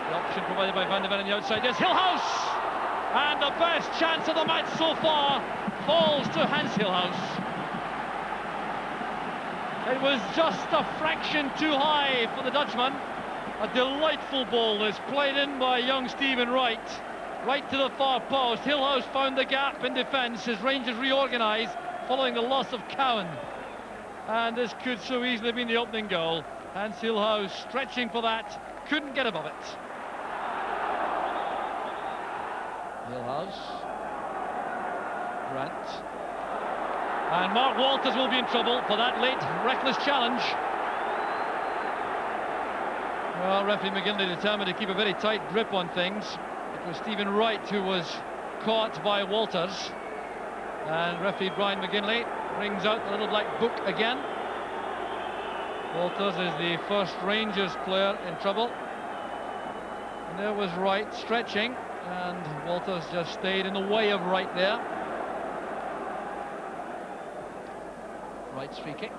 The option provided by Van de Ven on the outside. There's Hillhouse! And the best chance of the match so far falls to Hans Hillhouse. It was just a fraction too high for the Dutchman. A delightful ball is played in by young Stephen Wright. Right to the far post. Hillhouse found the gap in defence. His Rangers reorganised following the loss of Cowan. And this could so easily have been the opening goal. Hans Hillhouse stretching for that. Couldn't get above it. Hillhouse. Grant. And Mark Walters will be in trouble for that late, reckless challenge. Well, referee McGinley determined to keep a very tight grip on things. It was Stephen Wright who was caught by Walters. And referee Brian McGinley brings out the little black book again. Walters is the first Rangers player in trouble. And there was Wright stretching, and Walters just stayed in the way of Wright there. Wright's free kick.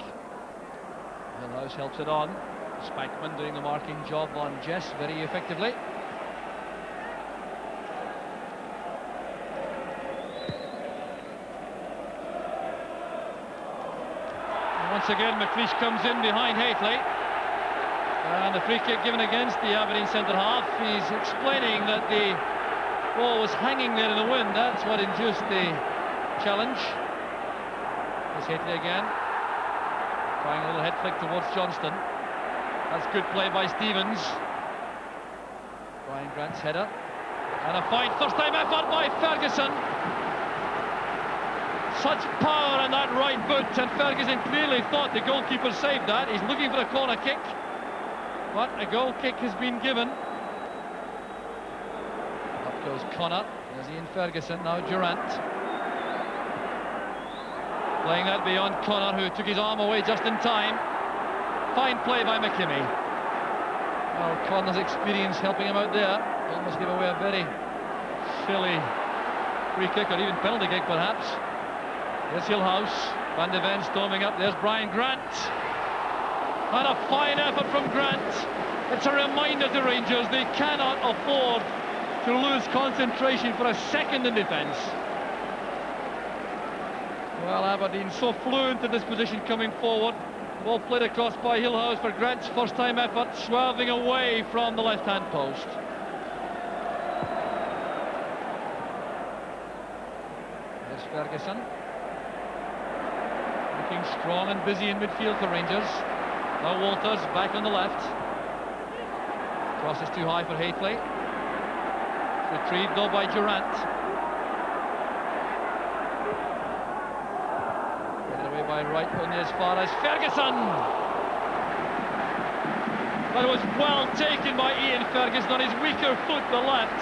Hillhouse helps it on. Spackman doing the marking job on Jess very effectively. And once again McLeish comes in behind Hateley. And the free kick given against the Aberdeen centre half. He's explaining that the ball was hanging there in the wind. That's what induced the challenge. There's Hateley again. Trying a little head flick towards Johnston. That's good play by Stevens. Brian Grant's header. And a fine first-time effort by Ferguson. Such power in that right boot, and Ferguson clearly thought the goalkeeper saved that. He's looking for a corner kick, but a goal kick has been given. Up goes Connor. There's Ian Ferguson, now Durant. Playing that beyond Connor, who took his arm away just in time. Fine play by McKimmie. Well, Connor's experience helping him out there. Almost gave away a very silly free kick, or even penalty kick perhaps. There's Hillhouse. Van de Ven storming up. There's Brian Grant. And a fine effort from Grant. It's a reminder to Rangers they cannot afford to lose concentration for a second in defence. Well, Aberdeen so fluent in this position coming forward. Ball played across by Hillhouse for Grant's first-time effort, swerving away from the left-hand post. There's Ferguson. Looking strong and busy in midfield for Rangers. Now Walters back on the left. Cross is too high for Hateley. Retrieved though by Durant. By Wright only as far as Ferguson. But it was well taken by Ian Ferguson on his weaker foot, the left.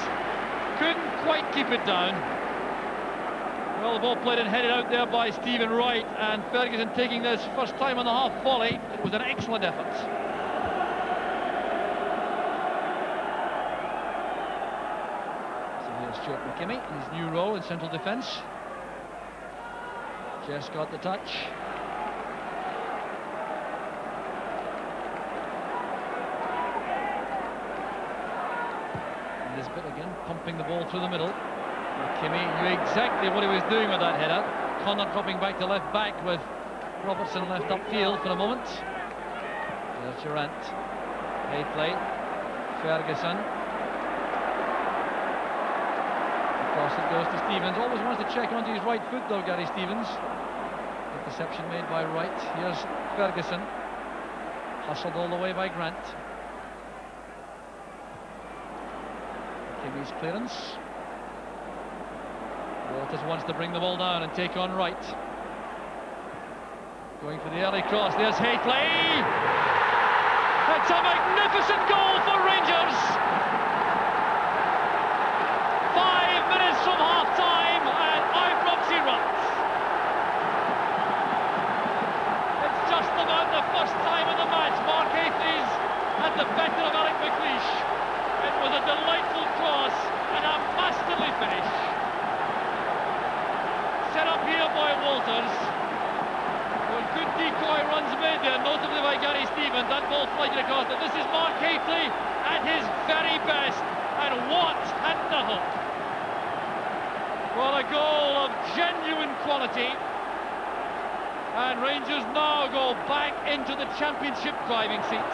Couldn't quite keep it down. Well, the ball played and headed out there by Stephen Wright, and Ferguson taking this first time on the half volley. It was an excellent effort. So here's Stuart McKimmie in his new role in central defence. Just got the touch. And this bit again, pumping the ball through the middle. McKimmie knew exactly what he was doing with that header. Connor dropping back to left back with Robertson left upfield for a moment. There's Durant. Hateley. Ferguson. Across it goes to Stevens. Always wants to check onto his right foot though, Gary Stevens. Interception made by Wright. Here's Ferguson. Hustled all the way by Grant. Kimmie's clearance. Walters wants to bring the ball down and take on Wright. Going for the early cross. There's Hateley. That's a magnificent goal for Rangers. 5 minutes from half-time, and Ibrox erupts. It's just about the first time in the match Mark Hateley's had the better of Alec McLeish. It was a delightful cross and a masterly finish. Set up here by Walters. Well, good decoy runs made there, notably by Gary Stevens. That ball flighted across, and this is Mark Hateley at his very best, and what at the hook. Well, a goal of genuine quality, and Rangers now go back into the championship driving seat.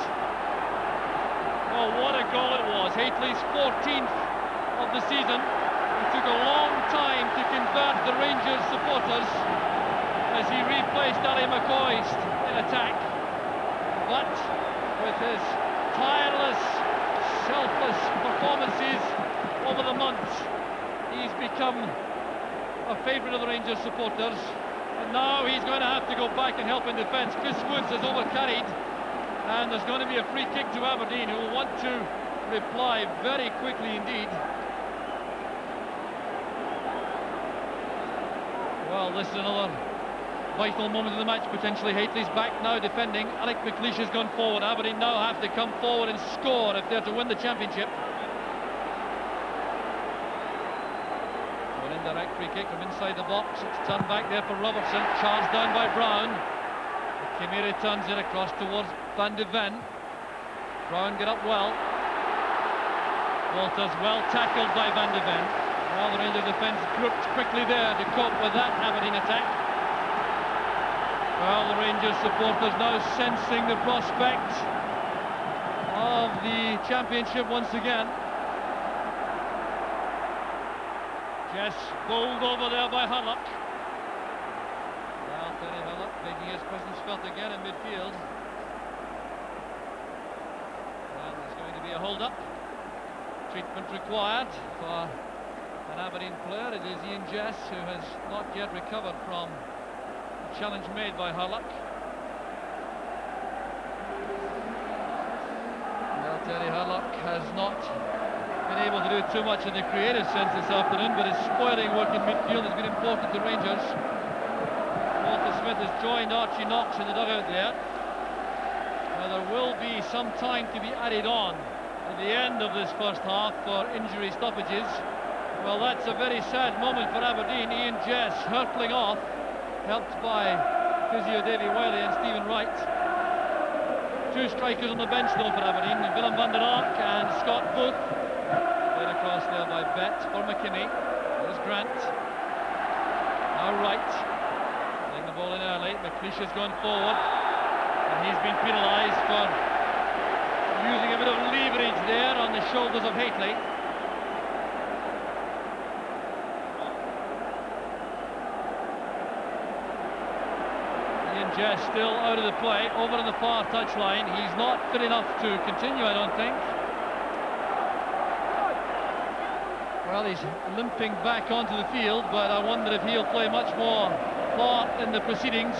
Oh, what a goal it was. Hateley's 14th of the season. It took a long time to convert the Rangers supporters as he replaced Ali McCoist in attack. But with his tireless, selfless performances over the months, he's become a favourite of the Rangers supporters. And now he's going to have to go back and help in defence. Chris Woods has overcarried, and there's going to be a free kick to Aberdeen, who will want to reply very quickly indeed. Well, this is another vital moment of the match, potentially. Hateley's back now defending. Alec McLeish has gone forward. Aberdeen now have to come forward and score if they're to win the championship. An indirect free kick from inside the box. It's turned back there for Robertson. Charged down by Brown. Kimmy returns it across towards Van de Ven. Brown get up well. Walters well tackled by Van de Ven. Well, the Rangers defence grouped quickly there to cope with that Aberdeen attack. Well, the Rangers supporters now sensing the prospect of the championship once again. Jess bowled over there by Hurlock. Well, Terry Hurlock making his presence felt again in midfield. And there's going to be a hold-up. Treatment required for an Aberdeen player. It is Ian Jess, who has not yet recovered from the challenge made by Hurlock. Well, Terry Hurlock has not been able to do too much in the creative sense this afternoon, but his spoiling work in midfield has been important to Rangers. Walter Smith has joined Archie Knox in the dugout there. Now there will be some time to be added on at the end of this first half for injury stoppages. Well, that's a very sad moment for Aberdeen. Ian Jess hurtling off, helped by physio Davy Wiley and Stephen Wright. Two strikers on the bench though for Aberdeen, Willem van der Ark and Scott Booth. Played across there by Bet for McKinney. There's Grant. Now Wright. Playing the ball in early. McLeish has gone forward, and he's been penalised for using a bit of leverage there on the shoulders of Hateley. Ian Jess still out of the play, over on the far touchline. He's not fit enough to continue, I don't think. Well, he's limping back onto the field, but I wonder if he'll play much more part in the proceedings.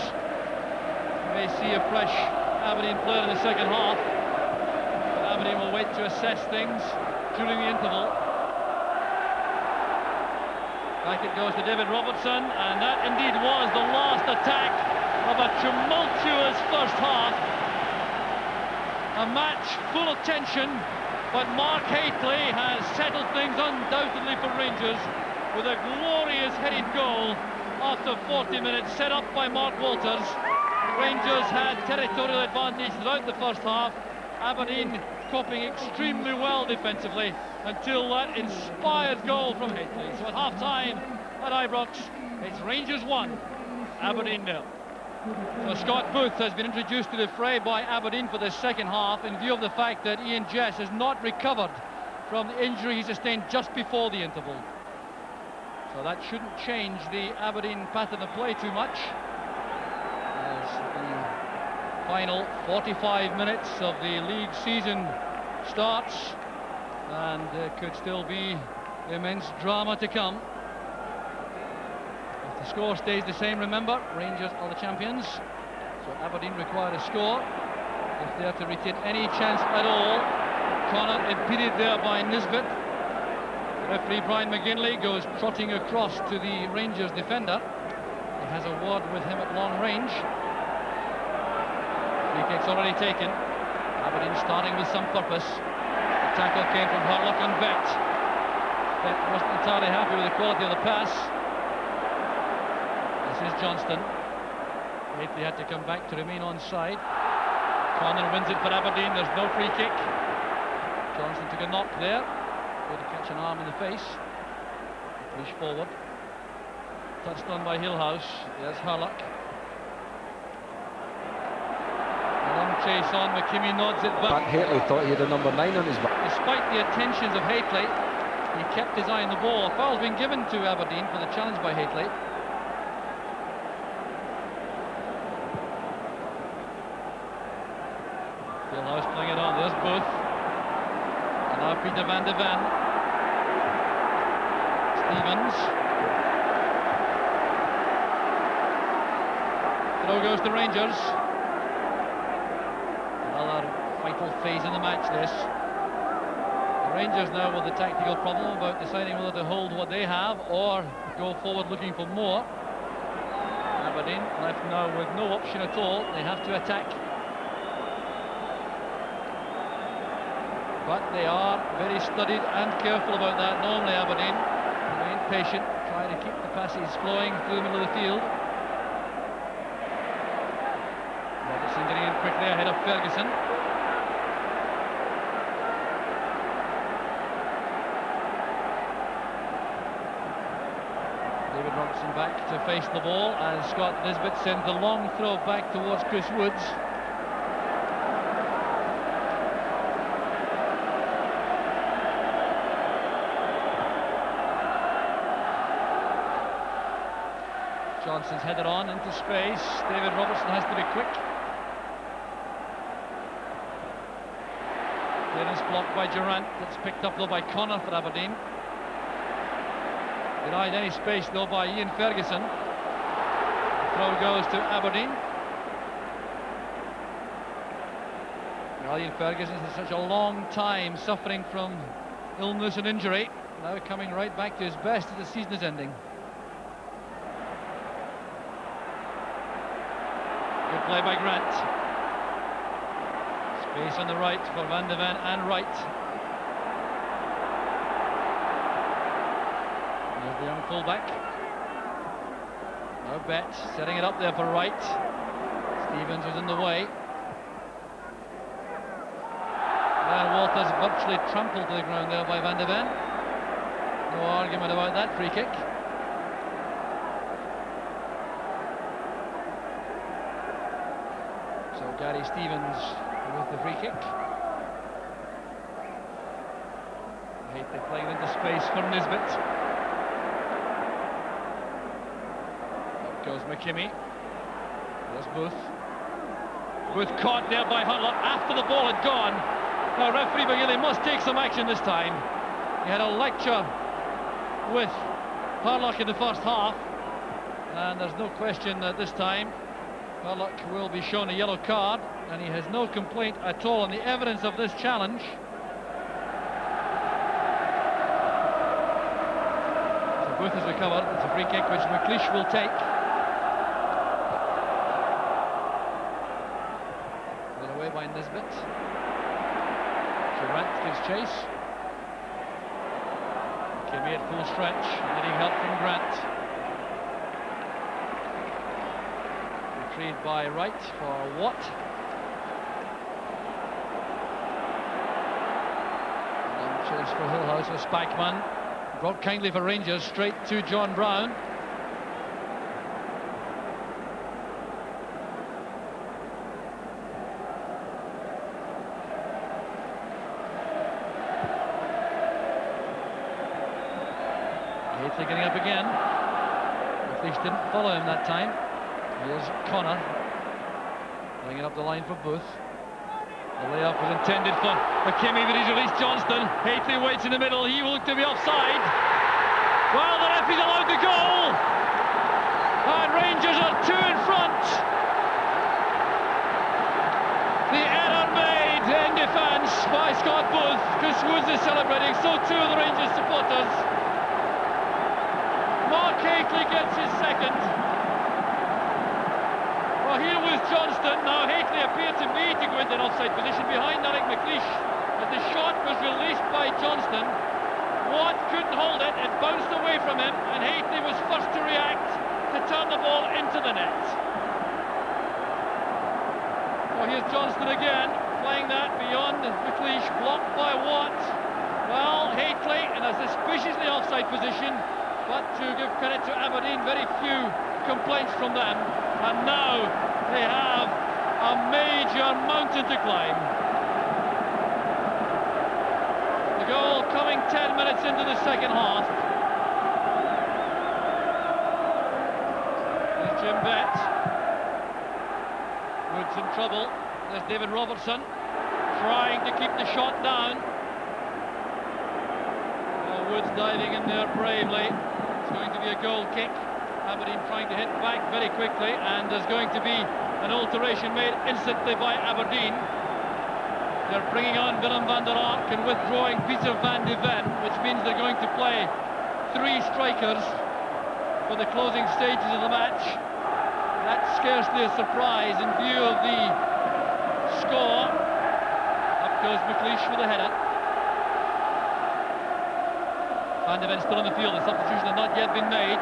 We may see a fresh Aberdeen player in the second half. But Aberdeen will wait to assess things during the interval. Back it goes to David Robertson, and that indeed was the last attack of a tumultuous first half. A match full of tension, but Mark Hateley has settled things undoubtedly for Rangers with a glorious headed goal after 40 minutes, set up by Mark Walters. Rangers had territorial advantage throughout the first half. Aberdeen coping extremely well defensively until that inspired goal from Hateley. So at half-time at Ibrox, it's Rangers 1, Aberdeen 0. So Scott Booth has been introduced to the fray by Aberdeen for the second half in view of the fact that Ian Jess has not recovered from the injury he sustained just before the interval. So that shouldn't change the Aberdeen pattern of play too much, as the final 45 minutes of the league season starts, and there could still be immense drama to come. The score stays the same, remember, Rangers are the champions, so Aberdeen require a score if they are to retain any chance at all. Connor impeded there by Nisbet. Referee Brian McGinley goes trotting across to the Rangers defender. He has a word with him at long range. Free kick's already taken. Aberdeen starting with some purpose. The tackle came from Hurlock on Bet. Bet wasn't entirely happy with the quality of the pass. This is Johnston. Hateley had to come back to remain onside. Connor wins it for Aberdeen. There's no free kick. Johnson took a knock there. Going to catch an arm in the face. Push forward. Touched on by Hillhouse. There's Hurlock. A long chase on. McKimmie nods it back. But Hateley thought he had a number 9 on his back. Despite the attentions of Hateley, he kept his eye on the ball. A foul's been given to Aberdeen for the challenge by Hateley. Hillhouse playing it on. There's Booth. And now Peter van de Ven. Stevens. Throw goes to Rangers. Another vital phase in the match, this. The Rangers now with the tactical problem about deciding whether to hold what they have or go forward looking for more. Aberdeen left now with no option at all. They have to attack. But they are very studied and careful about that. Normally Aberdeen remain patient, trying to keep the passes flowing through the middle of the field. Robertson getting in quickly ahead of Ferguson. David Robertson back to face the ball, and Scott Nisbet sends the long throw back towards Chris Woods. Johnson's headed on into space. David Robertson has to be quick. Clearance blocked by Durant. It's picked up though by Connor for Aberdeen. Denied any space though by Ian Ferguson. The throw goes to Aberdeen. Well, Ian Ferguson has such a long time suffering from illness and injury. Now coming right back to his best as the season is ending. Good play by Grant. Space on the right for Van de Ven and Wright. There's the young fullback. Now Betts setting it up there for Wright. Stevens was in the way. And Walters virtually trampled to the ground there by Van de Ven. No argument about that free kick. So Gary Stevens with the free kick. Hate they playing into space for Nisbet. Up goes McKimmie. There's Booth. Booth caught there by Hurlock after the ball had gone. Now referee McGilly must take some action this time. He had a lecture with Hurlock in the first half, and there's no question that this time Hurlock will be shown a yellow card, and he has no complaint at all on the evidence of this challenge. So Booth has recovered. It's a free kick which McLeish will take. Put away by Nisbet. Durant gives chase. Kimmy at full stretch, getting help from Grant. Retrieved by Wright for Watt. Long chase for Hillhouse with Spackman. Brought kindly for Rangers, straight to John Brown. Hateley getting up again. McLeish didn't follow him that time. Here's Connor, laying it up the line for Booth. The layup was intended for McKimmie, but he's released Johnston. Hateley waits in the middle, he will look to be offside. Well, the referee's allowed the goal, and Rangers are 2 in front. The error made in defence by Scott Booth. Chris Woods is celebrating, so too are the Rangers supporters. Mark Hateley gets his second. Well, here was Johnston. Now Hateley appeared to me to go into an offside position behind Alec McLeish, but the shot was released by Johnston. Watt couldn't hold it, it bounced away from him, and Hateley was first to react to turn the ball into the net. Well, here's Johnston again. playing that beyond McLeish, blocked by Watt. Well, Haitley in a suspiciously offside position, but to give credit to Aberdeen, very few complaints from them. And now they have a major mountain to climb. The goal coming 10 minutes into the second half. There's Jim Bett. Woods in trouble. There's David Robertson trying to keep the shot down. Well, Woods diving in there bravely. It's going to be a goal kick. Aberdeen trying to hit back very quickly, and there's going to be an alteration made instantly by Aberdeen. They're bringing on Willem van der Ark and withdrawing Peter van de Ven, which means they're going to play 3 strikers for the closing stages of the match. That's scarcely a surprise in view of the score. Up goes McLeish with a header. Van de Ven still in the field. The substitution has not yet been made.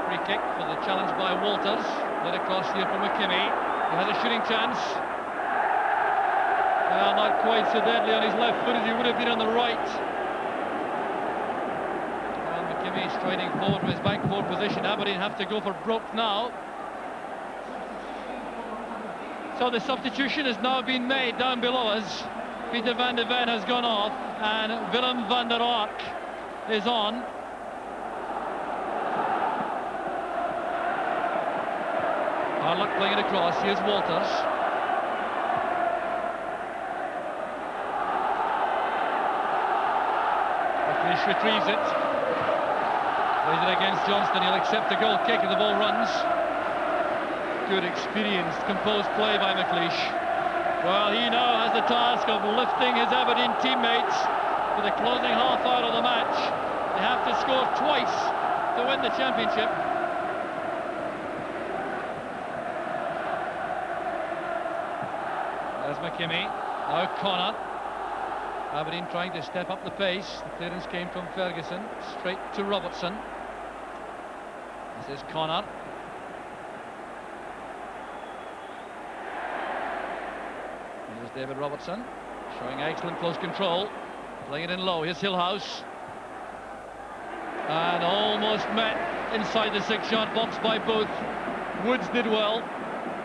Free kick for the challenge by Walters. Led across here for McKimmie. He has a shooting chance. Well, not quite so deadly on his left foot as he would have been on the right. Well, McKimmie striding forward from his back forward position. Aberdeen have to go for broke now. So the substitution has now been made down below us. Peter van de Ven has gone off and Willem van der Ark is on. Harlock playing it across. Here's Walters. McLeish retrieves it. Plays it against Johnston. He'll accept the goal kick and the ball runs. Good, experienced, composed play by McLeish. Well, he now has the task of lifting his Aberdeen teammates for the closing half hour of the match. They have to score twice to win the championship. There's McKimmie. Now Connor. Aberdeen trying to step up the pace. The clearance came from Ferguson. Straight to Robertson. This is Connor. Here's David Robertson, showing excellent close control. Playing it in low. Here's Hillhouse. And almost met inside the 6-yard box by both. Woods did well.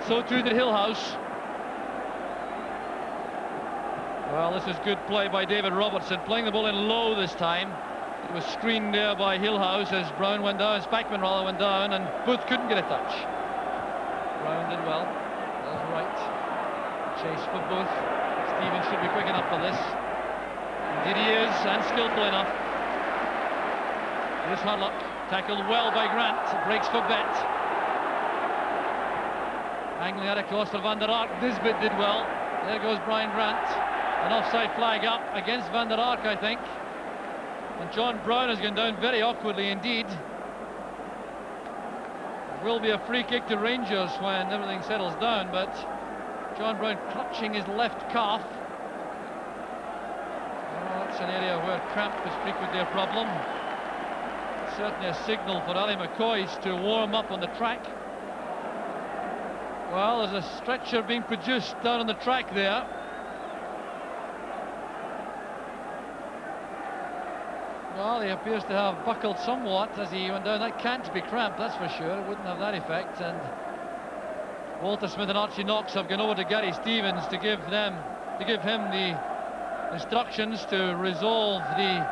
So too did Hillhouse. Well, this is good play by David Robertson, playing the ball in low this time. It was screened there by Hillhouse as Brown went down, Spackman rather went down, and Booth couldn't get a touch. Brown did well. That's right. Chase for Booth. Stevens should be quick enough for this. Indeed he is, and skillful enough. Here's Harlock, tackled well by Grant. Breaks for Bett. Angling that across for Van der Ark. Nisbet did well. There goes Brian Grant. An offside flag up against Van der Ark, I think. And John Brown has gone down very awkwardly indeed. It will be a free kick to Rangers when everything settles down, but John Brown clutching his left calf. Oh, that's an area where cramp is frequently a problem. Certainly a signal for Ali McCoys to warm up on the track. Well, there's a stretcher being produced down on the track there. Well, he appears to have buckled somewhat as he went down. That can't be cramp, that's for sure. It wouldn't have that effect. And Walter Smith and Archie Knox have gone over to Gary Stevens to give him the instructions to resolve the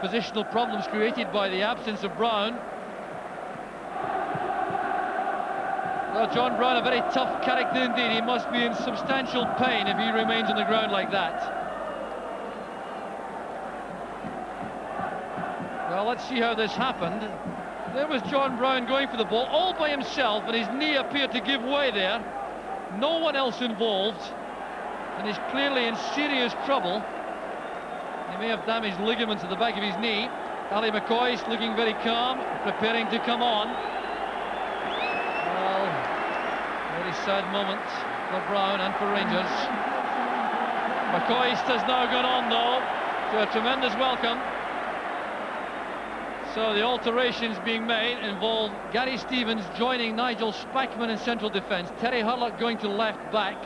positional problems created by the absence of Brown. Well, John Brown, a very tough character indeed. He must be in substantial pain if he remains on the ground like that. Well, let's see how this happened. There was John Brown going for the ball all by himself, and his knee appeared to give way there. No one else involved, and he's clearly in serious trouble. He may have damaged ligaments at the back of his knee. Ali McCoy's looking very calm, preparing to come on. Well, very sad moment for Brown and for Rangers. McCoy has now gone on though to a tremendous welcome. So the alterations being made involve Gary Stevens joining Nigel Spackman in central defence, Terry Harlock going to left back,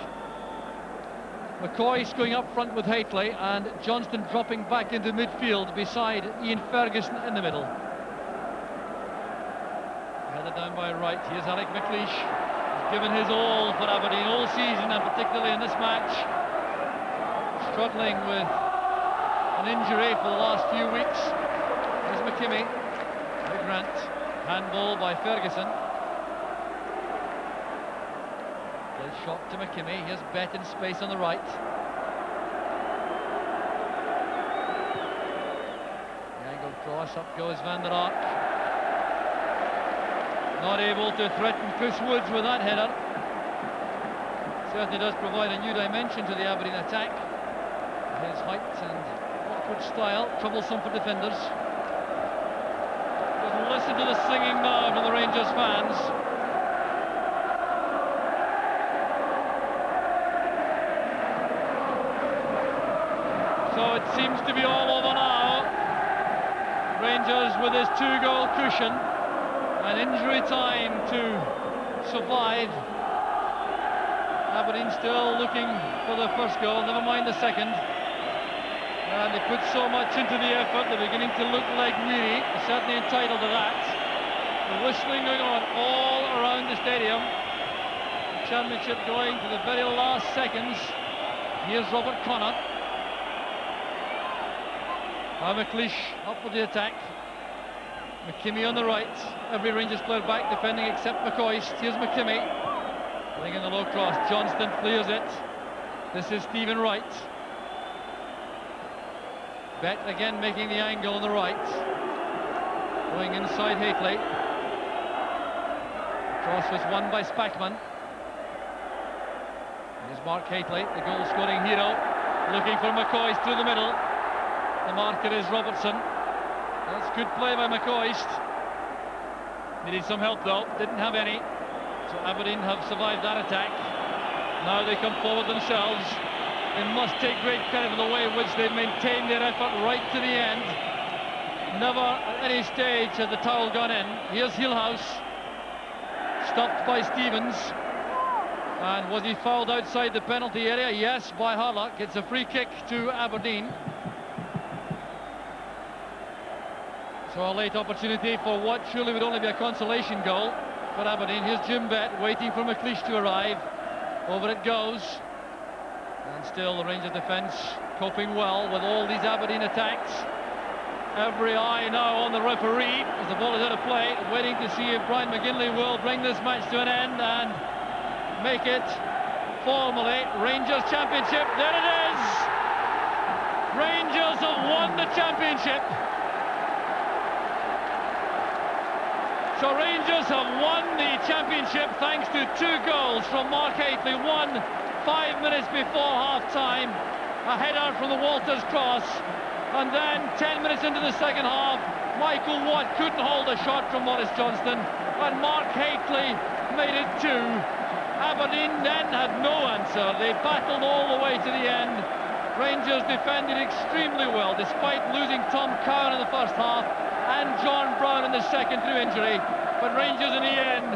McCoy's going up front with Haitley, and Johnston dropping back into midfield beside Ian Ferguson in the middle. Headed down by right. Here's Alec McLeish. He's given his all for Aberdeen all season, and particularly in this match. Struggling with an injury for the last few weeks. Here's McKimmie. Grant. Handball by Ferguson. Good shot to McKimmie. Here's Bet in space on the right. The angled cross. Up goes Van der Ark. Not able to threaten Chris Woods with that header. Certainly does provide a new dimension to the Aberdeen attack. His height and awkward style, troublesome for defenders. Just listen to the singing now from the Rangers fans. So it seems to be all over now. Rangers with his 2-goal cushion. An injury time to survive. Aberdeen still looking for the first goal, never mind the second. And they put so much into the effort, they're beginning to look like weary. They're certainly entitled to that. The whistling going on all around the stadium. The championship going to the very last seconds. Here's Robert Connor. Now McLeish up with the attack. McKimmie on the right. Every Rangers player back defending except McCoist. Here's McKimmie. Playing in the low cross. Johnston clears it. This is Stephen Wright. Bet again making the angle on the right. Going inside Haitley. Cross was won by Spackman. Here's Mark Haitley, the goal-scoring hero. Looking for McCoist through the middle. The marker is Robertson. That's good play by McCoist. Needed some help though, didn't have any. So Aberdeen have survived that attack. Now they come forward themselves. They must take great credit for the way in which they've maintained their effort right to the end. Never at any stage has the towel gone in. Here's Hillhouse. Stopped by Stevens. And was he fouled outside the penalty area? Yes, by Harlock. It's a free kick to Aberdeen. So a late opportunity for what surely would only be a consolation goal for Aberdeen. Here's Jim Bett waiting for McLeish to arrive. Over it goes. And still the Rangers defence coping well with all these Aberdeen attacks. Every eye now on the referee as the ball is out of play, waiting to see if Brian McGinley will bring this match to an end and make it formally Rangers Championship. There it is! Rangers have won the championship. So Rangers have won the championship thanks to 2 goals from Mark Haitley. One 5 minutes before half-time, a header from the Walters cross, and then 10 minutes into the second half, Michael Watt couldn't hold a shot from Maurice Johnston, and Mark Haitley made it 2. Aberdeen then had no answer. They battled all the way to the end. Rangers defended extremely well, despite losing Tom Cowan in the first half and John Brown in the second through injury. But Rangers in the end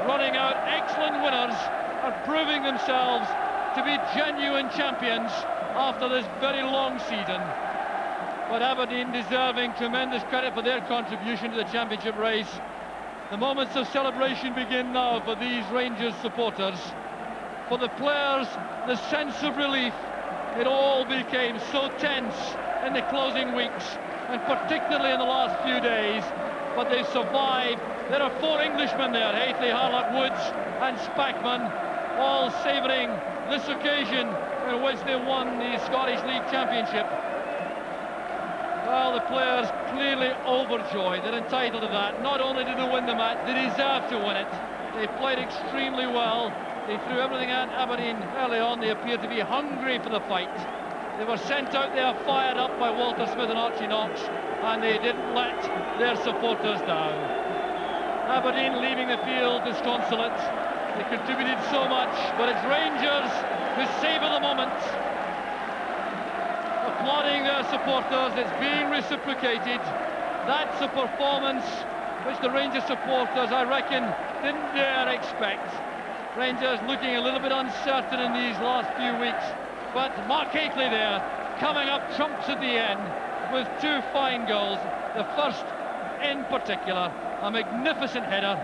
running out excellent winners and proving themselves to be genuine champions after this very long season. But Aberdeen deserving tremendous credit for their contribution to the championship race. The moments of celebration begin now for these Rangers supporters. For the players, the sense of relief. It all became so tense in the closing weeks, and particularly in the last few days. But they survived. There are 4 Englishmen there, Haitley, Harlock, Woods and Spackman, all savouring this occasion in which they won the Scottish League Championship. Well, the players clearly overjoyed. They're entitled to that. Not only did they win the match, they deserve to win it. They played extremely well. They threw everything at Aberdeen early on. They appeared to be hungry for the fight. They were sent out there fired up by Walter Smith and Archie Knox, and they didn't let their supporters down. Aberdeen leaving the field disconsolate. They contributed so much, but it's Rangers who savour the moment. Applauding their supporters, it's being reciprocated. That's a performance which the Rangers supporters, I reckon, didn't dare expect. Rangers looking a little bit uncertain in these last few weeks, But Mark Hateley there, coming up trumps at the end with two fine goals. The first in particular, a magnificent header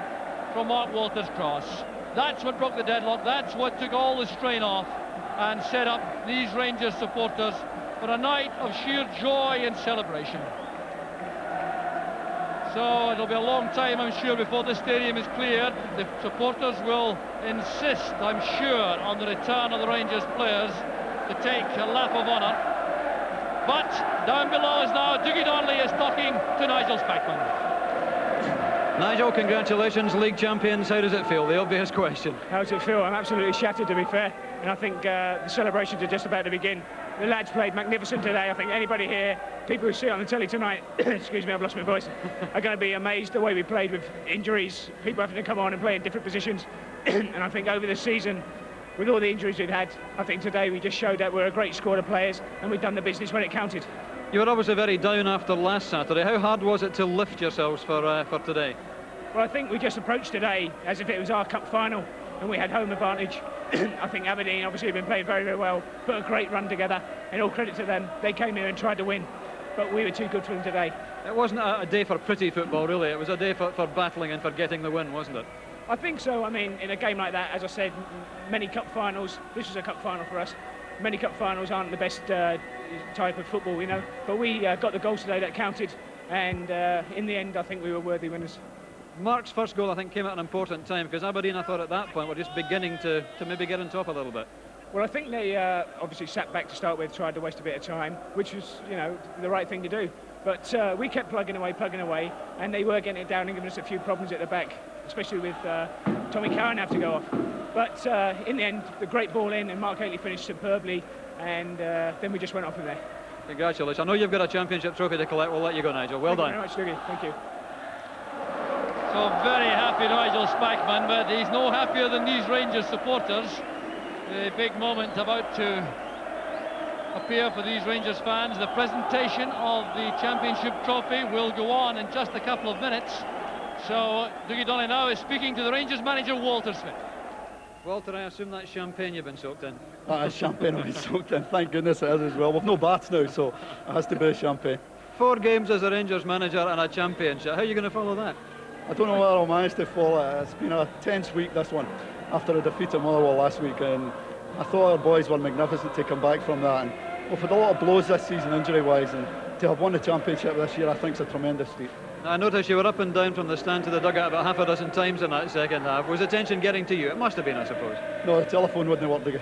from Mark Walter's cross. That's what broke the deadlock, that's what took all the strain off and set up these Rangers supporters for a night of sheer joy and celebration. So it'll be a long time, I'm sure, before the stadium is cleared. The supporters will insist, I'm sure, on the return of the Rangers players to take a lap of honour. But down below us now, Dougie Donnelly is talking to Nigel Spackman. Nigel, congratulations, league champions. How does it feel? The obvious question. How does it feel? I'm absolutely shattered, to be fair. And I think the celebrations are just about to begin. The lads played magnificent today. I think anybody here, people who see it on the telly tonight, excuse me, I've lost my voice, are going to be amazed the way we played with injuries, people having to come on and play in different positions. And I think over the season, with all the injuries we've had, I think today we just showed that we're a great squad of players and we've done the business when it counted. You were obviously very down after last Saturday. How hard was it to lift yourselves for today? Well, I think we just approached today as if it was our cup final and we had home advantage. I think Aberdeen obviously have been playing very, very well, put a great run together, and all credit to them. They came here and tried to win, but we were too good for them today. It wasn't a day for pretty football, really. It was a day for battling and for getting the win, wasn't it? I think so. I mean, in a game like that, as I said, many cup finals, this was a cup final for us. Many cup finals aren't the best type of football, you know, but we got the goals today that counted, and in the end, I think we were worthy winners. Mark's first goal, I think, came at an important time, because Aberdeen, I thought at that point, were just beginning to maybe get on top a little bit. Well, I think they obviously sat back to start with, tried to waste a bit of time, which was, you know, the right thing to do. But we kept plugging away, and they were getting it down and giving us a few problems at the back, especially with Tommy Cowan have to go off. But in the end, the great ball in, and Mark Hateley finished superbly, and then we just went off from there. Congratulations. I know you've got a championship trophy to collect. We'll let you go, Nigel. Well done. Thank you very much, Dougie. Thank you. So very happy Nigel Spackman, but he's no happier than these Rangers supporters. The big moment about to appear for these Rangers fans. The presentation of the championship trophy will go on in just a couple of minutes. So Dougie Donnelly now is speaking to the Rangers manager, Walter Smith. Walter, I assume that's champagne you've been soaked in. That is champagne I've been soaked in. Thank goodness it is as well. We've no baths now, so it has to be champagne. 4 games as a Rangers manager and a championship. How are you going to follow that? I don't know whether I'll manage to follow it. It's been a tense week, this one, after a defeat at Motherwell last week, and I thought our boys were magnificent to come back from that. And we've had a lot of blows this season injury-wise, and to have won the championship this year I think is a tremendous feat. I noticed you were up and down from the stand to the dugout about half a dozen times in that second half. Was the tension getting to you? It must have been, I suppose. No, the telephone wouldn't work again.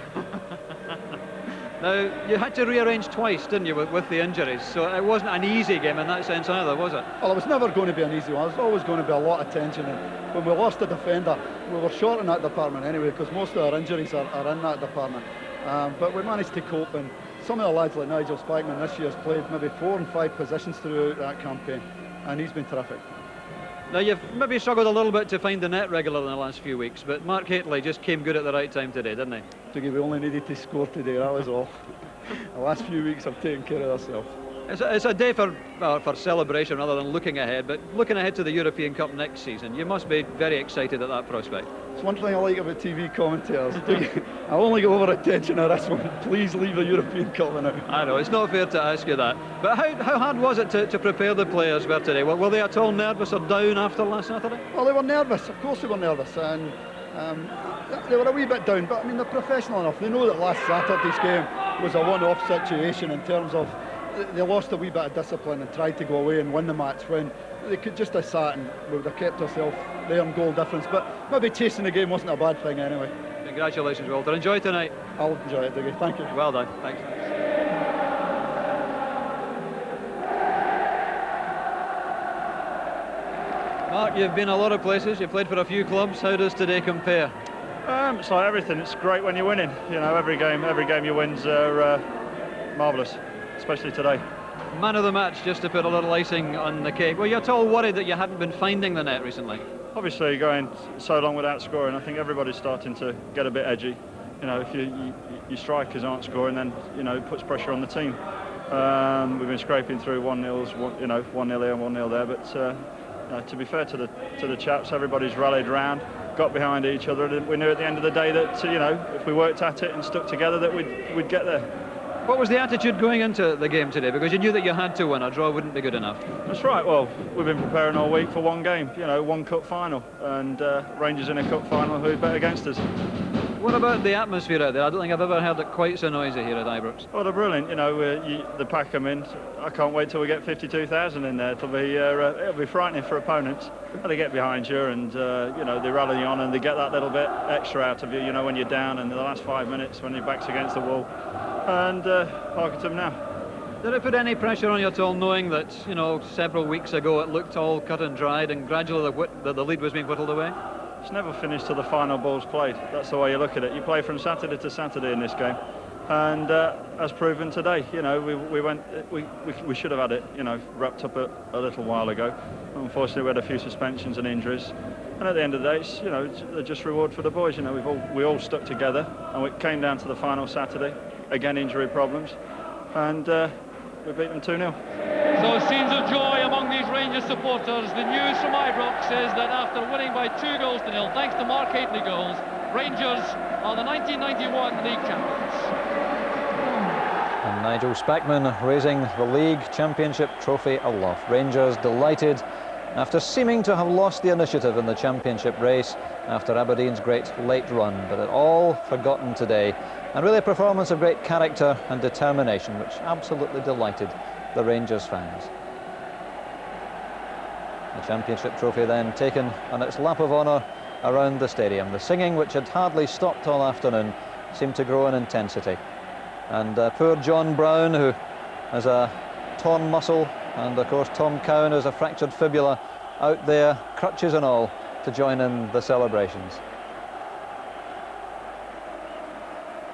Now, you had to rearrange twice, didn't you, with the injuries, so it wasn't an easy game in that sense either, was it? Well, it was never going to be an easy one. There's always going to be a lot of tension, and when we lost a defender, we were short in that department anyway, because most of our injuries are in that department. But we managed to cope, and some of the lads like Nigel Spackman this year has played maybe 4 and 5 positions throughout that campaign, and he's been terrific. Now, you've maybe struggled a little bit to find the net regular in the last few weeks, but Mark Hateley just came good at the right time today, didn't he? Dougie, we only needed to score today, that was all. The last few weeks have taken care of themselves. It's a day for celebration rather than looking ahead, but looking ahead to the European Cup next season, you must be very excited at that prospect. It's one thing I like about TV commentators. I only get over attention at this one. Please leave the European Cup now. I know, it's not fair to ask you that. But how hard was it to prepare the players for today? Were they at all nervous or down after last Saturday? Well, they were nervous. Of course they were nervous. And they were a wee bit down. But, I mean, they're professional enough. They know that last Saturday's game was a one-off situation in terms of they lost a wee bit of discipline and tried to go away and win the match when they could just have sat and would have kept themselves there in goal difference. But maybe chasing the game wasn't a bad thing anyway. Congratulations, Walter. Enjoy tonight. I'll enjoy it, Dougie. Thank you. Well done. Thanks. Mark, you've been a lot of places. You've played for a few clubs. How does today compare? It's like everything. It's great when you're winning. You know, every game you win's marvellous, especially today. Man of the match, just to put a little icing on the cake. Well, you're at all worried that you hadn't been finding the net recently? Obviously, going so long without scoring, I think everybody's starting to get a bit edgy. You know, if your strikers aren't scoring, then you know it puts pressure on the team. We've been scraping through 1-0s, 1-0 here and 1-0 there, but to be fair to the chaps, everybody's rallied round. got behind each other, and we knew at the end of the day that, you know, if we worked at it and stuck together, that we'd get there. What was the attitude going into the game today? Because you knew that you had to win, a draw wouldn't be good enough. That's right. Well, we've been preparing all week for one game, you know, one cup final, and Rangers in a cup final, who'd bet against us? What about the atmosphere out there? I don't think I've ever heard it quite so noisy here at Ibrox. Oh, they're brilliant. You know, the pack them in. I can't wait till we get 52,000 in there. It'll be frightening for opponents. They get behind you, and you know, they rally you on, and they get that little bit extra out of you. You know, when you're down in the last 5 minutes, when your back's against the wall. And park it to them now. Did it put any pressure on you at all, knowing that, you know, several weeks ago it looked all cut and dried, and gradually the lead was being whittled away? It's never finished till the final ball's played. That's the way you look at it. You play from Saturday to Saturday in this game, and as proven today, you know, we should have had it, you know, wrapped up a little while ago. Unfortunately, we had a few suspensions and injuries, and at the end of the day, it's, you know, it's just reward for the boys. You know, we all stuck together, and it came down to the final Saturday. Again, injury problems, and we beat them 2-0. So scenes of joy among these Rangers supporters. The news from Ibrox says that after winning by 2-0, thanks to Mark Hateley goals, Rangers are the 1991 league champions. And Nigel Spackman raising the league championship trophy aloft. Rangers delighted after seeming to have lost the initiative in the championship race after Aberdeen's great late run, but it all forgotten today, and really a performance of great character and determination which absolutely delighted the Rangers fans. The championship trophy then taken on its lap of honour around the stadium. The singing, which had hardly stopped all afternoon, seemed to grow in intensity, and poor John Brown, who has a torn muscle, and of course Tom Cowan, who has a fractured fibula, out there, crutches and all, to join in the celebrations.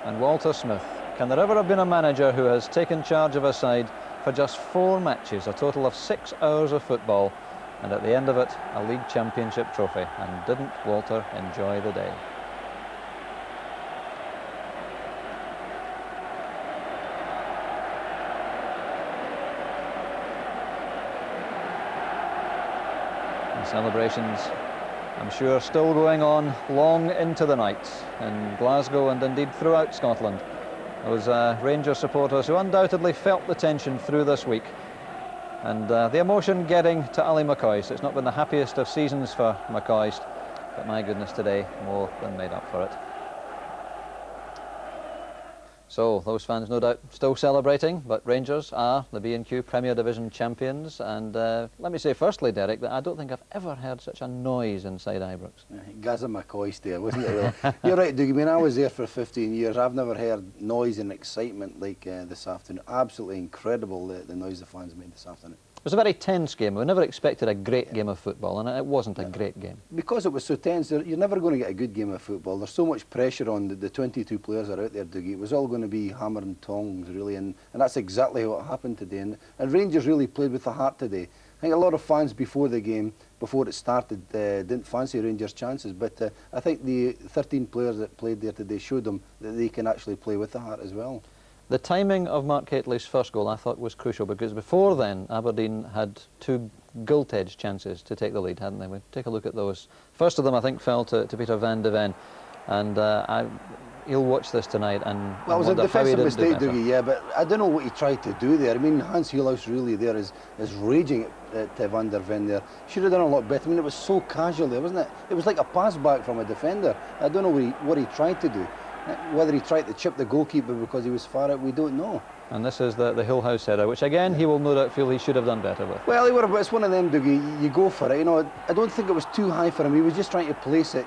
And Walter Smith, can there ever have been a manager who has taken charge of a side for just 4 matches, a total of 6 hours of football, and at the end of it, a league championship trophy? And didn't Walter enjoy the day? The celebrations, I'm sure, still going on long into the night in Glasgow and indeed throughout Scotland. Those Rangers supporters who undoubtedly felt the tension through this week, and the emotion getting to Ali McCoist. It's not been the happiest of seasons for McCoist, but my goodness, today more than made up for it. So those fans no doubt still celebrating, but Rangers are the B&Q Premier Division champions, and let me say firstly, Derek, that I don't think I've ever heard such a noise inside Ibrox. Gaza McCoist there, wasn't it really? You're right, Dougie. I mean, I was there for 15 years. I've never heard noise and excitement like this afternoon. Absolutely incredible, the noise the fans made this afternoon. It was a very tense game. We never expected a great game of football, and it wasn't a great game. Because it was so tense, you're never going to get a good game of football. There's so much pressure on the 22 players that are out there, Dougie. It was all going to be hammer and tongs, really, and that's exactly what happened today. And Rangers really played with the heart today. I think a lot of fans before the game, before it started, didn't fancy Rangers' chances, but I think the 13 players that played there today showed them that they can actually play with the heart as well. The timing of Mark Hateley's first goal, I thought, was crucial, because before then Aberdeen had 2 gilt-edged chances to take the lead, hadn't they? We'll take a look at those. First of them, I think, fell to Peter van de Ven, and he'll watch this tonight and well, it was a defensive mistake, Dougie, yeah, but I don't know what he tried to do there. I mean, Hans Heelhuis really there is raging at Van der Ven there. Should have done a lot better. I mean, it was so casual there, wasn't it? It was like a pass back from a defender. I don't know what he tried to do. Whether he tried to chip the goalkeeper because he was far out, we don't know. And this is the Heelhuis header, which again he will no doubt feel he should have done better with. Well, it's one of them, Dougie, you go for it. You know, I don't think it was too high for him. He was just trying to place it.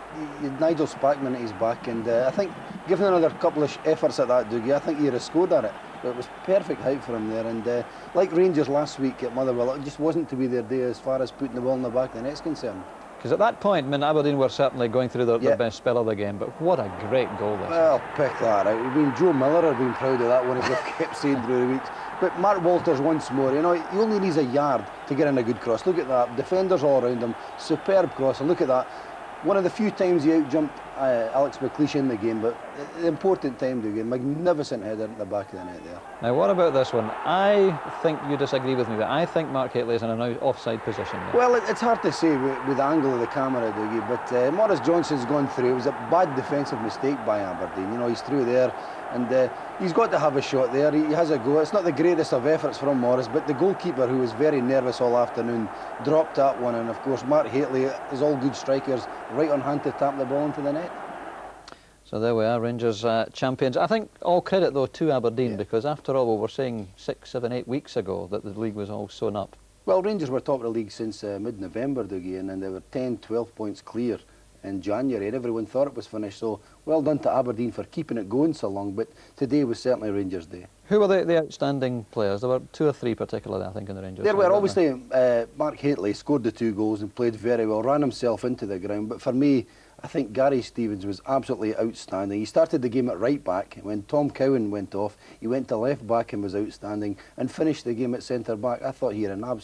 Nigel Spackman at his back, and I think given another couple of efforts at that, Dougie, I think he'd have scored at it. But it was perfect height for him there, and like Rangers last week at Motherwell, it just wasn't to be their day as far as putting the ball in the back of the net's concerned. Because at that point, I mean, Aberdeen were certainly going through the best spell of the game, but what a great goal this Well, pick that out. I mean, Joe Miller had been proud of that one, as we've kept saying through the weeks. But Mark Walters once more, you know, he only needs a yard to get in a good cross. Look at that, defenders all around him, superb cross, and look at that. One of the few times he out-jumped Alex McLeish in the game, but the important time to game, magnificent header at the back of the net there. Now, what about this one? I think you disagree with me, but I think Mark Hateley is in an offside position there. Well, it's hard to say with the angle of the camera, Dougie, but Morris Johnson's gone through. It was a bad defensive mistake by Aberdeen. You know, he's through there, and he's got to have a shot there. He has a go. It's not the greatest of efforts from Morris, but the goalkeeper, who was very nervous all afternoon, dropped that one, and of course Mark Hateley, as all good strikers, right on hand to tap the ball into the net. So there we are, Rangers champions. I think all credit though to Aberdeen, because after all we were saying 6, 7, 8 weeks ago that the league was all sewn up. Well, Rangers were top of the league since mid-November, Dougie, and they were 10, 12 points clear in January, and everyone thought it was finished. So well done to Aberdeen for keeping it going so long, but today was certainly Rangers' day. Who were the outstanding players? There were 2 or 3 particularly, I think, in the Rangers. There were obviously Mark Hateley scored the 2 goals and played very well, ran himself into the ground, but for me, I think Gary Stevens was absolutely outstanding. He started the game at right back. When Tom Cowan went off, he went to left back and was outstanding, and finished the game at centre back. I thought he had an absolute